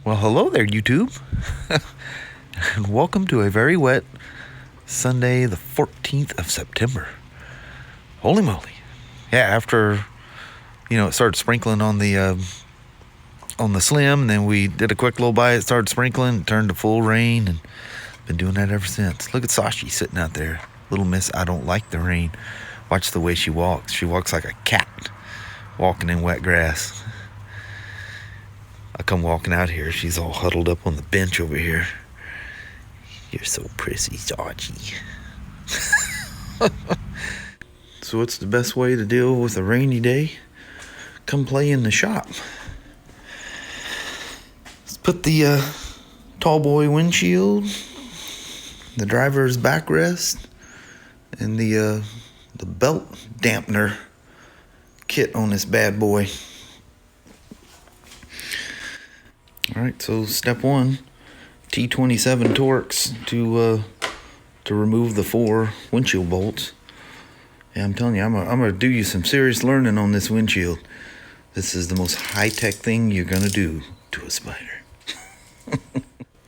Well, hello there, YouTube, and welcome to a very wet Sunday, the 14th of September. Holy moly! Yeah, after it started sprinkling on the slim, and then we did a quick little bite. It started sprinkling, it turned to full rain, and been doing that ever since. Look at Sashi sitting out there, little miss. I don't like the rain. Watch the way she walks. She walks like a cat walking in wet grass. I come walking out here, she's all huddled up on the bench over here. You're so prissy, Sachi. So what's the best way to deal with a rainy day? Come play in the shop. Let's put the tall boy windshield, the driver's backrest, and the belt dampener kit on this bad boy. Alright, so step one, T27 Torx to remove the 4 windshield bolts. Yeah, I'm telling you, I'm gonna do you some serious learning on this windshield. This is the most high-tech thing you're gonna do to a Spyder.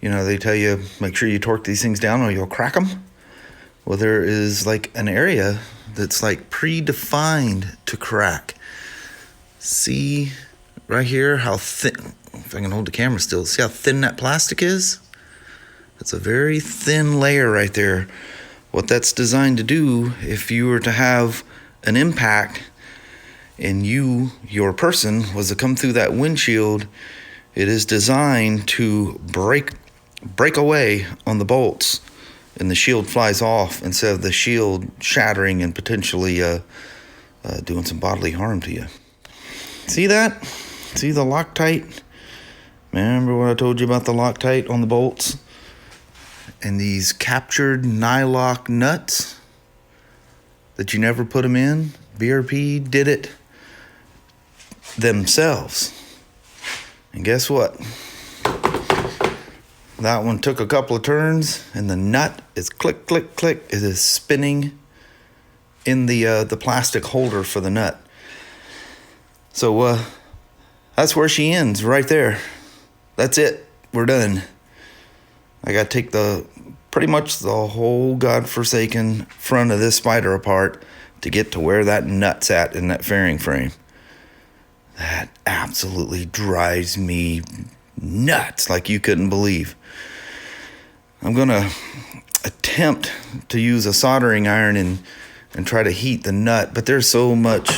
They tell you, make sure you torque these things down or you'll crack them. Well, there is like an area that's like predefined to crack. See right here how thin, if I can hold the camera still, see how thin that plastic is? That's a very thin layer right there. What that's designed to do, if you were to have an impact and your person was to come through that windshield, it is designed to break away on the bolts and the shield flies off instead of the shield shattering and potentially doing some bodily harm to you. See that? See the Loctite? Remember what I told you about the Loctite on the bolts? And these captured nylock nuts that you never put them in? BRP did it themselves. And guess what? That one took a couple of turns and the nut is click, click, click. It is spinning in the plastic holder for the nut. So that's where she ends, right there. That's it. We're done. I got to take pretty much the whole godforsaken front of this Spyder apart to get to where that nut's at in that fairing frame. That absolutely drives me nuts like you couldn't believe. I'm going to attempt to use a soldering iron and try to heat the nut, but there's so much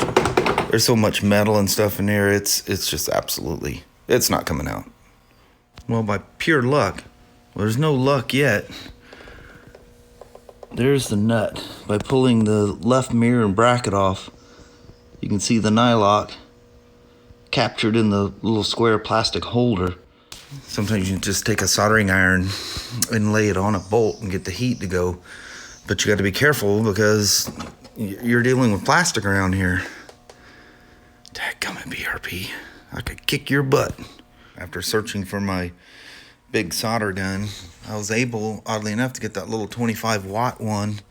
metal and stuff in there, it's just absolutely, it's not coming out. Well, by pure luck, there's no luck yet. There's the nut. By pulling the left mirror and bracket off, you can see the nylock captured in the little square plastic holder. Sometimes you can just take a soldering iron and lay it on a bolt and get the heat to go. But you got to be careful because you're dealing with plastic around here. Dadgummit, BRP. I could kick your butt. After searching for my big solder gun, I was able, oddly enough, to get that little 25-watt one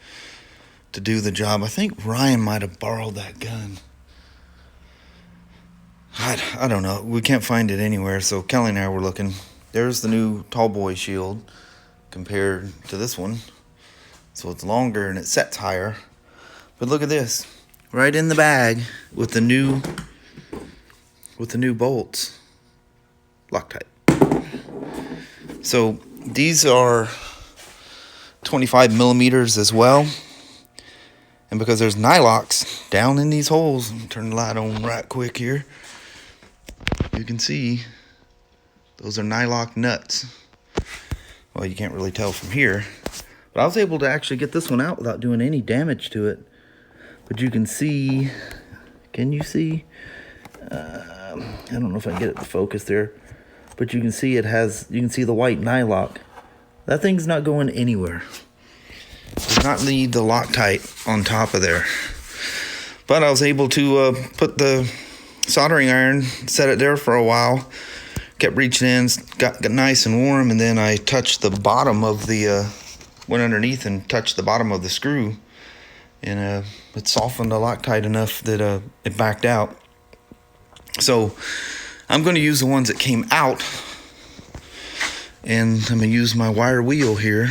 to do the job. I think Ryan might have borrowed that gun. I don't know. We can't find it anywhere, so Kelly and I were looking. There's the new tall boy shield compared to this one. So it's longer and it sets higher. But look at this. Right in the bag with the new bolts. Loctite. So these are 25 millimeters as well. And because there's nylocks down in these holes, turn the light on right quick here. You can see those are nylock nuts. Well, you can't really tell from here. But I was able to actually get this one out without doing any damage to it. But you can see, can you see? I don't know if I can get it to focus there. But you can see it has, you can see the white nylock. That thing's not going anywhere. Does not need the Loctite on top of there. But I was able to put the soldering iron, set it there for a while, kept reaching in, got nice and warm, and then I touched the bottom of the, went underneath and touched the bottom of the screw, and it softened the Loctite enough that it backed out. So I'm going to use the ones that came out, and I'm going to use my wire wheel here,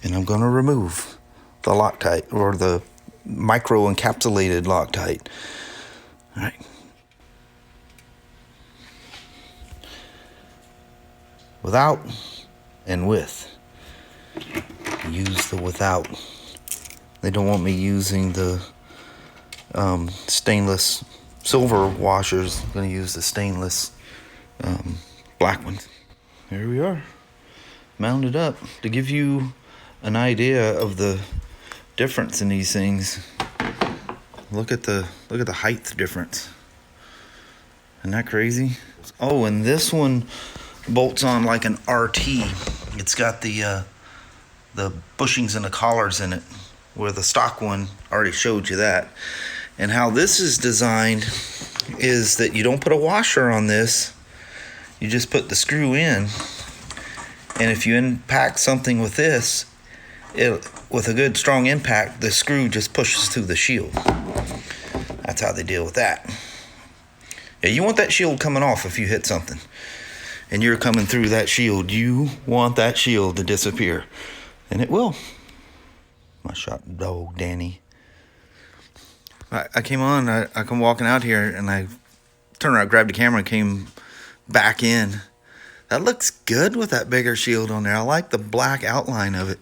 and I'm going to remove the Loctite, or the micro encapsulated Loctite. All right. Without and with. Use the without. They don't want me using the stainless silver washers. I'm going to use the stainless black ones. Here we are, mounted up. To give you an idea of the difference in these things, look at the height difference. Isn't that crazy? Oh, and this one bolts on like an RT. It's got the bushings and the collars in it, where the stock one already showed you that. And how this is designed is that you don't put a washer on this, you just put the screw in, and if you impact something with this, with a good strong impact, the screw just pushes through the shield. That's how they deal with that. Yeah, you want that shield coming off if you hit something and you're coming through that shield. You want that shield to disappear, and it will. My shot dog, Danny. I came on, I come walking out here, and I turned around, grabbed the camera, and came back in. That looks good with that bigger shield on there. I like the black outline of it.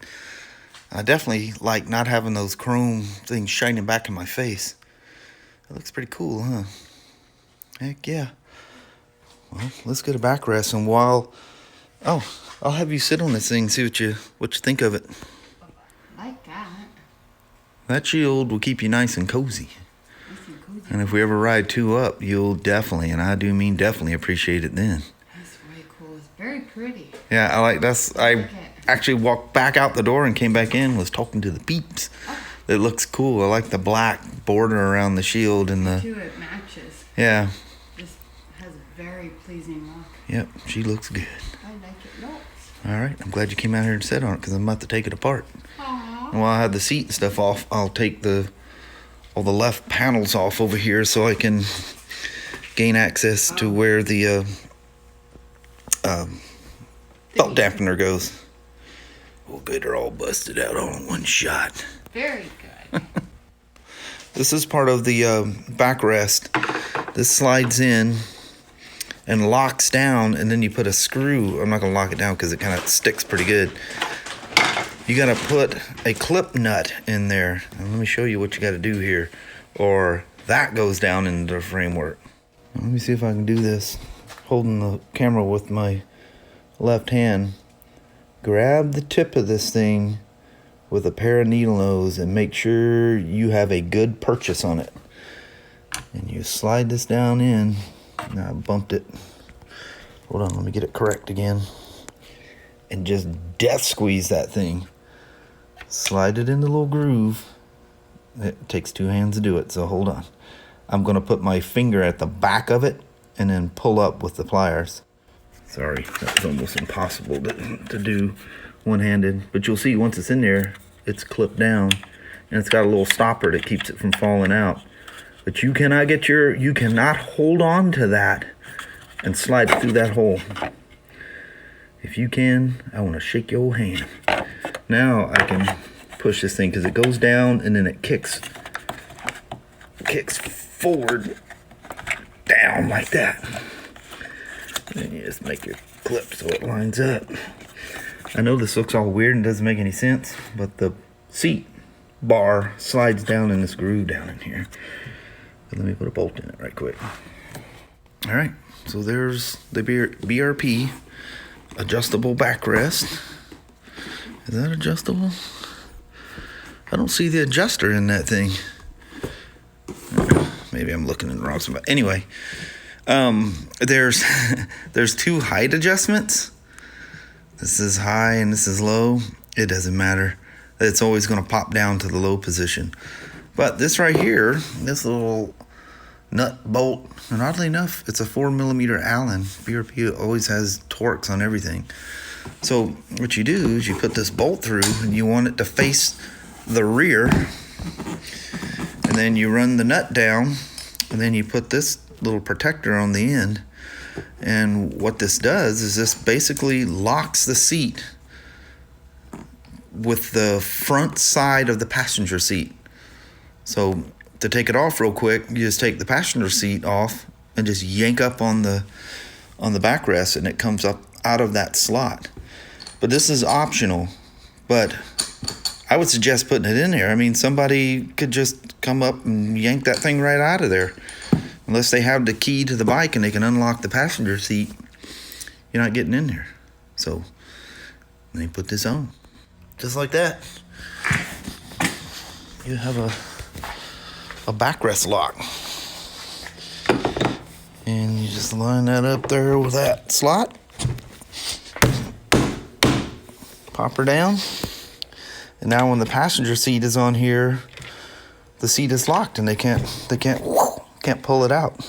I definitely like not having those chrome things shining back in my face. It looks pretty cool, huh? Heck yeah. Well, let's get a backrest, and while... Oh, I'll have you sit on this thing and see what you think of it. Like that. That shield will keep you nice and cozy. Nice and cozy. And if we ever ride two up, you'll definitely, and I do mean definitely, appreciate it then. That's really cool. It's very pretty. Yeah, I like that's. I actually walked back out the door and came back in, was talking to the peeps. Oh. It looks cool. I like the black border around the shield and the... Too, it matches. Yeah. Just has a very pleasing look. Yep, she looks good. I like it lots. All right, I'm glad you came out here and sat on it, because I'm about to take it apart. Aww. And while I have the seat and stuff off, I'll take all the left panels off over here so I can gain access to where the belt dampener goes. We'll get her all busted out all in one shot. Very good. This is part of the backrest. This slides in and locks down, and then you put a screw. I'm not going to lock it down because it kind of sticks pretty good. You got to put a clip nut in there. And let me show you what you got to do here, or that goes down into the framework. Let me see if I can do this holding the camera with my left hand. Grab the tip of this thing with a pair of needle nose and make sure you have a good purchase on it. And you slide this down in. Now I bumped it. Hold on, let me get it correct again. And just death squeeze that thing. Slide it in the little groove. It takes two hands to do it, so hold on. I'm going to put my finger at the back of it and then pull up with the pliers. Sorry, that was almost impossible to do one-handed. But you'll see once it's in there, it's clipped down. And it's got a little stopper that keeps it from falling out. But you cannot hold on to that and slide it through that hole. If you can, I want to shake your hand. Now I can push this thing because it goes down and then it kicks forward, down like that. And then you just make your clip so it lines up. I know this looks all weird and doesn't make any sense, but the seat bar slides down in this groove down in here. But let me put a bolt in it right quick. All right, so there's the BRP adjustable backrest. Is that adjustable? I don't see the adjuster in that thing. Maybe I'm looking in the wrong spot. Anyway, there's two height adjustments. This is high and this is low. It doesn't matter. It's always going to pop down to the low position. But this right here, this little nut bolt, and oddly enough, it's a 4mm Allen. BRP always has Torx on everything. So what you do is you put this bolt through, and you want it to face the rear, and then you run the nut down, and then you put this little protector on the end. And what this does is this basically locks the seat with the front side of the passenger seat. So to take it off real quick, you just take the passenger seat off and just yank up on the backrest, and it comes up out of that slot. But this is optional, but I would suggest putting it in there. I mean, somebody could just come up and yank that thing right out of there. Unless they have the key to the bike and they can unlock the passenger seat, you're not getting in there. So they put this on. Just like that. You have a backrest lock. And you just line that up there with that slot. Pop her down. And now when the passenger seat is on here, the seat is locked and they can't pull it out.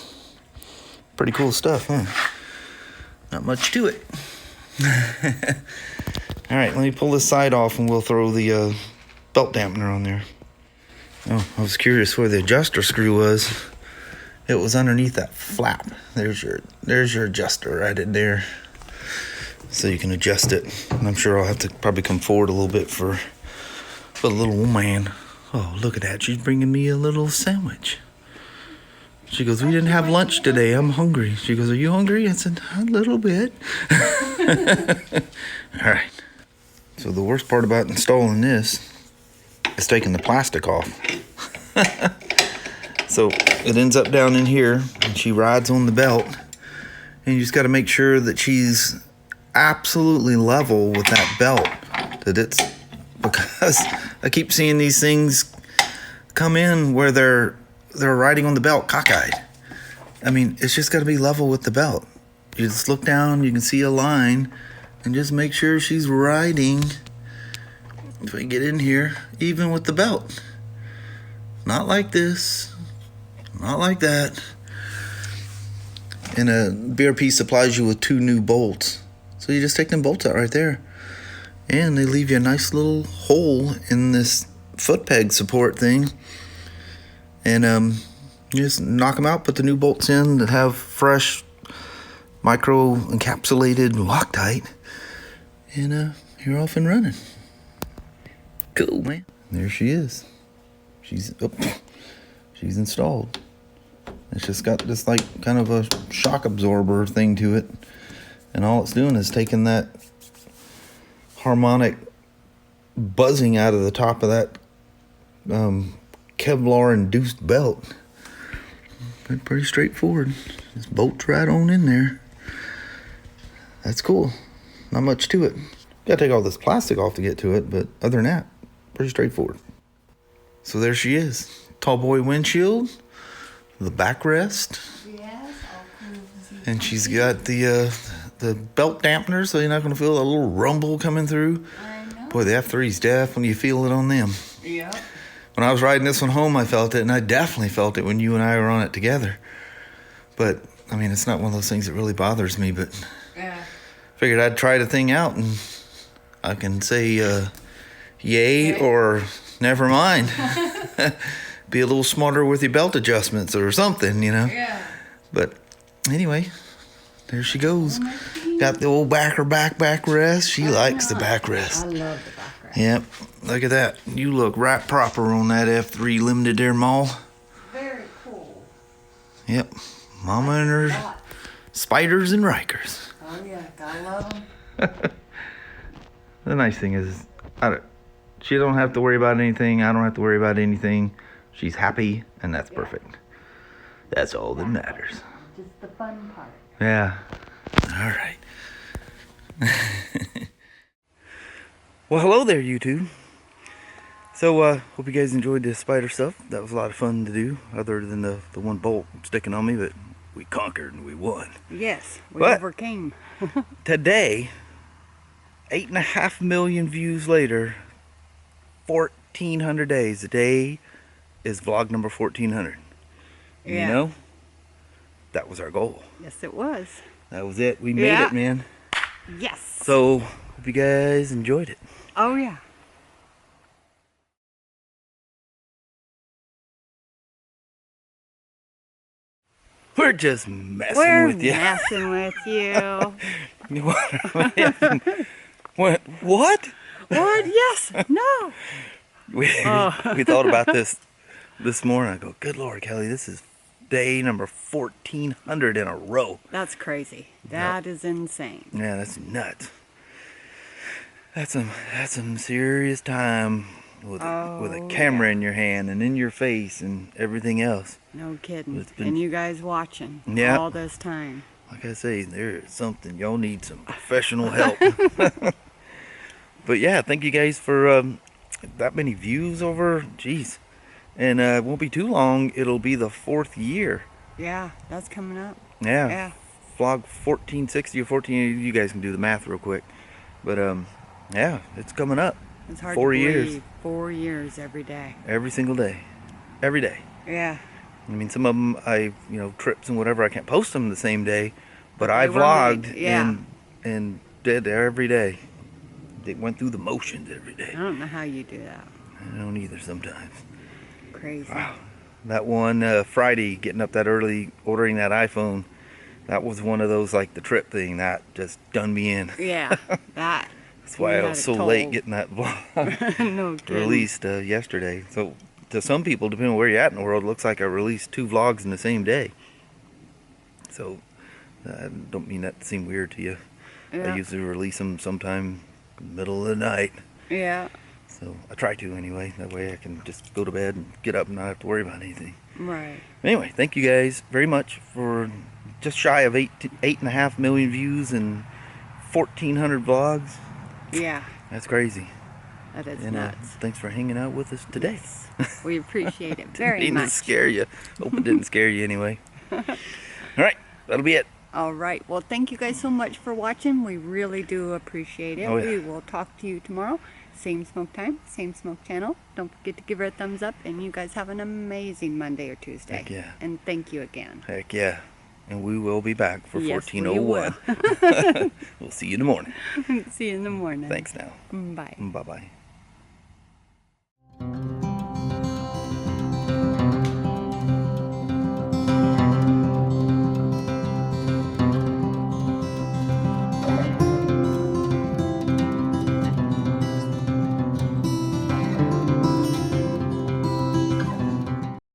Pretty cool stuff, huh? Not much to it. All right, let me pull this side off and we'll throw the belt dampener on there. Oh, I was curious where the adjuster screw was. It was underneath that flap. There's your adjuster right in there. So you can adjust it. And I'm sure I'll have to probably come forward a little bit for the little man. Oh, look at that. She's bringing me a little sandwich. She goes, we didn't have lunch today. I'm hungry. She goes, are you hungry? I said, a little bit. All right. So the worst part about installing this is taking the plastic off. So it ends up down in here, and she rides on the belt. And you just got to make sure that she's absolutely level with that belt. Because I keep seeing these things come in where they're riding on the belt cockeyed. I mean, it's just got to be level with the belt. You just look down, you can see a line, and just make sure she's riding, if I get in here, even with the belt. Not like this, not like that. And BRP supplies you with 2 new bolts. So you just take them bolts out right there. And they leave you a nice little hole in this foot peg support thing. And you just knock them out, put the new bolts in that have fresh micro encapsulated Loctite, and you're off and running. Cool, man. There she is. She's installed. It's just got this like kind of a shock absorber thing to it, and all it's doing is taking that harmonic buzzing out of the top of that Kevlar induced belt. Pretty straightforward. Just bolts right on in there. That's cool. Not much to it. Gotta take all this plastic off to get to it, but other than that, pretty straightforward. So there she is. Tall boy windshield, the backrest, Yes, all cool. and she's got the belt dampener, so you're not gonna feel a little rumble coming through. I know. Boy, the F3's deaf when you feel it on them. Yep. When I was riding this one home, I felt it, and I definitely felt it when you and I were on it together. But, I mean, it's not one of those things that really bothers me, but Yeah. figured I'd try the thing out, and I can say yay or never mind. Be a little smarter with your belt adjustments or something, you know. Yeah. But anyway, there she goes. Oh, my feet. Got the old backrest. She likes the I backrest. love the backrest. Yep, look at that. You look right proper on that F3 Limited there, Ma. Very cool. Yep, Mama and her Lot. Spyders and Rykers. Oh yeah, gotta love them. The nice thing is, she don't have to worry about anything. I don't have to worry about anything. She's happy, and that's perfect. That's all that matters. Just the fun part. Yeah. All right. Well, hello there, YouTube. So, hope you guys enjoyed the Spyder stuff. That was a lot of fun to do, other than the one bolt sticking on me, but we conquered and we won. Yes, we But- overcame. Today, 8.5 million views later, 1,400 days. Today is vlog number 1,400. And Yeah. you know, that was our goal. Yes, it was. That was it. We made Yeah. it, man. Yes. So, hope you guys enjoyed it. Oh yeah. We're just messing We're with you. messing with you. What? What? What? Yes. No. We thought about this morning. I go, good Lord, Kelly, this is day number 1400 in a row. That's crazy. That is insane. Yeah, that's nuts. That's some serious time with a camera in your hand and in your face and everything else. No kidding. And you guys watching all this time. Like I say, there's something. Y'all need some professional help. But yeah, thank you guys for that many views over. Jeez. And it won't be too long. It'll be the 4th year. Yeah, that's coming up. Yeah. Yeah. Vlog 1460 or 1480. You guys can do the math real quick. But yeah, it's coming up. It's hard 4 to years. believe. 4 years every day. Every single day. Every day. Yeah. I mean, some of them, trips and whatever, I can't post them the same day. But I They were vlogged made, yeah. and did every day. They went through the motions every day. I don't know how you do that. I don't either sometimes. Crazy. Wow. That one Friday, getting up that early, ordering that iPhone, that was one of those, like the trip thing, that just done me in. Yeah, that. That's why I was so late getting that vlog No kidding. released yesterday. So to some people, depending on where you're at in the world, it looks like I released 2 vlogs in the same day. So I don't mean that to seem weird to you. Yeah. I usually release them sometime in the middle of the night. Yeah. So I try to anyway. That way I can just go to bed and get up and not have to worry about anything. Right. Anyway, thank you guys very much for just shy of 8.5 million views and 1,400 vlogs. Yeah. That's crazy. That is And nuts. thanks for hanging out with us today. Yes. We appreciate it very Didn't much. scare you. Hope it didn't scare you anyway. All right, that'll be it. All right. Well, thank you guys so much for watching. We really do appreciate it. Oh, yeah. We will talk to you tomorrow. Same smoke time, same smoke channel. Don't forget to give her a thumbs up. And you guys have an amazing Monday or Tuesday. Heck yeah. And thank you again. Heck yeah. And we will be back for Yes, we 1401. We'll see you in the morning. See you in the morning. Thanks now. Bye. Bye-bye.